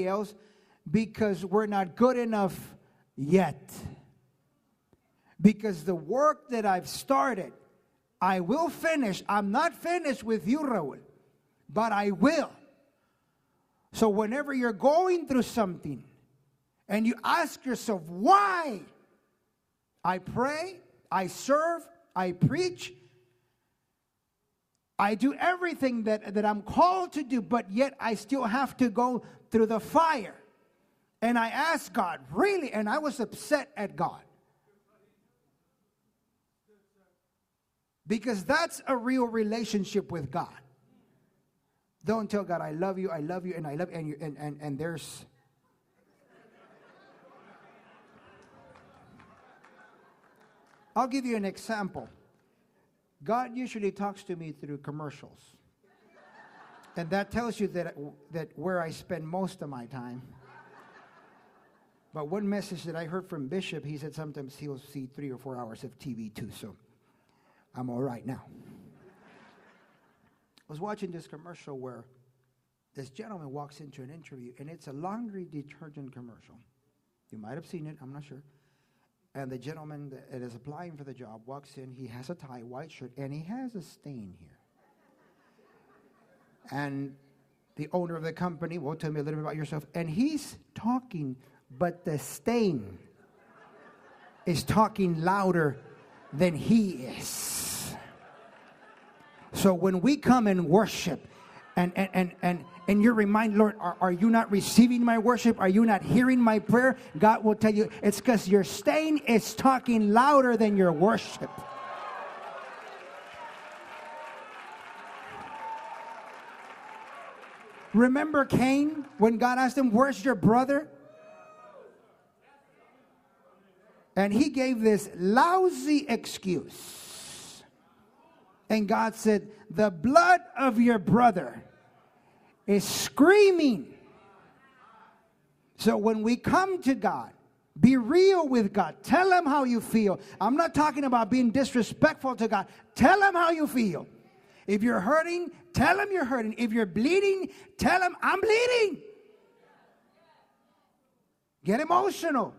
else because we're not good enough yet. Because the work that I've started, I will finish. I'm not finished with you, Raul, but I will. So whenever you're going through something and you ask yourself, why? I pray, I serve, I preach, I do everything that I'm called to do, but yet I still have to go through the fire. And I asked God, really? And I was upset at God. Because that's a real relationship with God. Don't tell God, I love you, and I love you, and there's... I'll give you an example. God usually talks to me through commercials. And that tells you that where I spend most of my time. But one message that I heard from Bishop, he said sometimes he'll see 3 or 4 hours of TV too, so I'm all right now. I was watching this commercial where this gentleman walks into an interview, and it's a laundry detergent commercial. You might have seen it, I'm not sure. And the gentleman that is applying for the job walks in. He has a tie, white shirt, and he has a stain here. And the owner of the company, well, tell me a little bit about yourself. And he's talking, but the stain is talking louder than he is. So when we come and worship, and you're reminded, Lord, are you not receiving my worship? Are you not hearing my prayer? God will tell you, it's because your stain is talking louder than your worship. Remember Cain, when God asked him, where's your brother? And he gave this lousy excuse. And God said, the blood of your brother is screaming. So when we come to God, be real with God. Tell him how you feel. I'm not talking about being disrespectful to God. Tell him how you feel. If you're hurting, tell him you're hurting. If you're bleeding, tell him I'm bleeding. Get emotional.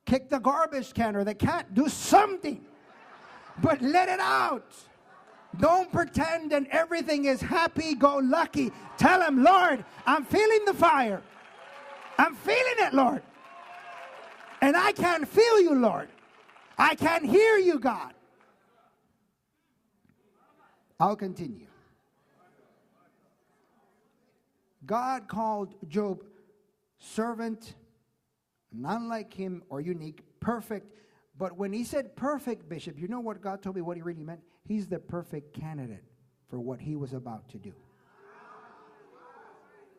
Kick the garbage can or the cat. Do something. But let it out. Don't pretend that everything is happy-go-lucky. Tell him, Lord, I'm feeling the fire. I'm feeling it, Lord. And I can't feel you, Lord. I can't hear you, God. I'll continue. God called Job servant, not like him or unique, perfect. But when he said perfect, Bishop, you know what God told me what he really meant? He's the perfect candidate for what he was about to do.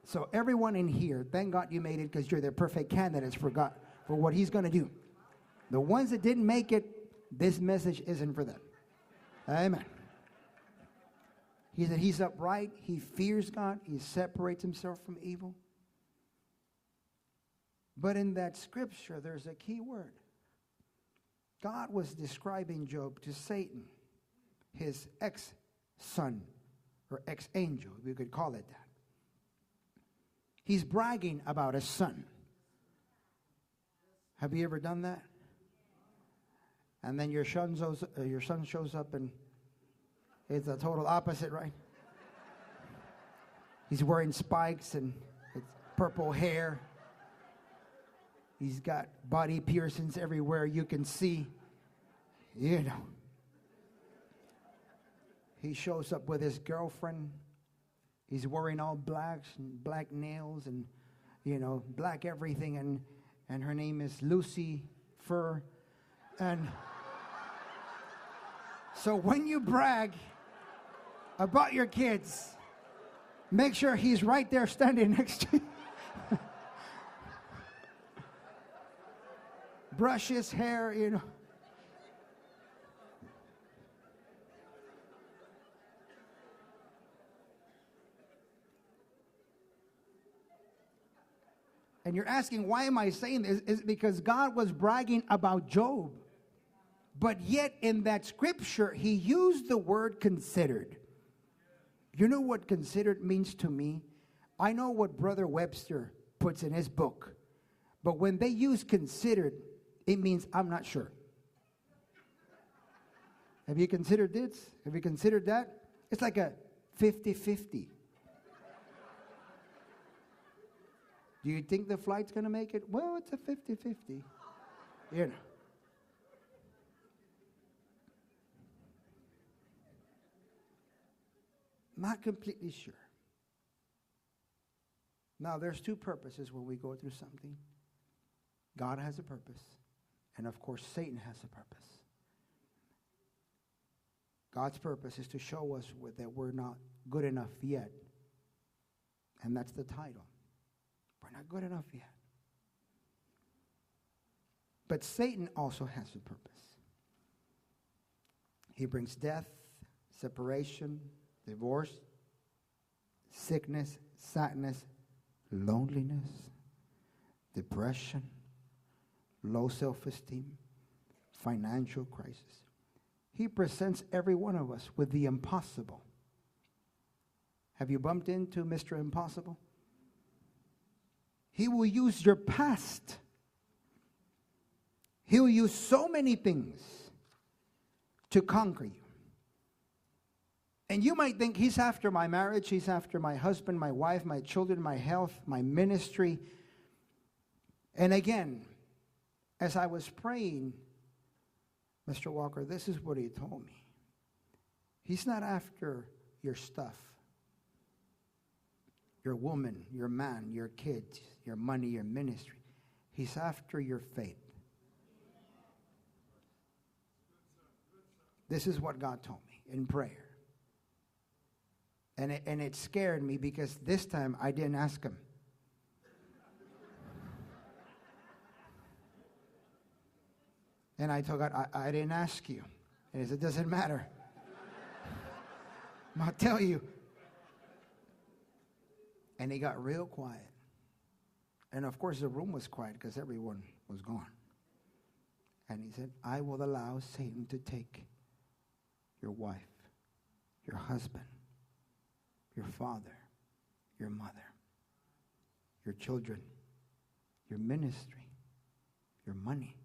So everyone in here, thank God you made it because you're the perfect candidates for God, for what he's going to do. The ones that didn't make it, this message isn't for them. Amen. He said he's upright, he fears God, he separates himself from evil. But in that scripture, there's a key word. God was describing Job to Satan, his ex-son or ex-angel, we could call it that. He's bragging about his son. Have you ever done that? And then your son shows up and it's the total opposite, right? He's wearing spikes and it's purple hair. He's got body piercings everywhere you can see. You know. He shows up with his girlfriend. He's wearing all blacks and black nails and, you know, black everything. And her name is Lucy Fur. And so when you brag about your kids, make sure he's right there standing next to you. Brush his hair, you know. And you're asking, why am I saying this? It's because God was bragging about Job. But yet in that scripture, he used the word considered. You know what considered means to me? I know what Brother Webster puts in his book, but when they use considered, it means I'm not sure. Have you considered this? Have you considered that? It's like a 50-50. Do you think the flight's going to make it? Well, it's a 50-50. You know. Not completely sure. Now, there's two purposes when we go through something. God has a purpose, and of course, Satan has a purpose. God's purpose is to show us that we're not good enough yet, and that's the title. We're not good enough yet. But Satan also has a purpose. He brings death, separation, divorce, sickness, sadness, loneliness, depression, low self-esteem, financial crisis. He presents every one of us with the impossible. Have you bumped into Mr. Impossible? He will use your past. He'll use so many things to conquer you. And you might think he's after my marriage, he's after my husband, my wife, my children, my health, my ministry. And again, as I was praying, Mr. Walker, this is what he told me. He's not after your stuff, your woman, your man, your kids, your money, your ministry. He's after your faith. This is what God told me in prayer. And it scared me because this time I didn't ask him. And I told God, I didn't ask you. And he said, it doesn't matter. I'll tell you. And he got real quiet. And of course the room was quiet because everyone was gone. And he said, I will allow Satan to take your wife, your husband, your father, your mother, your children, your ministry, your money,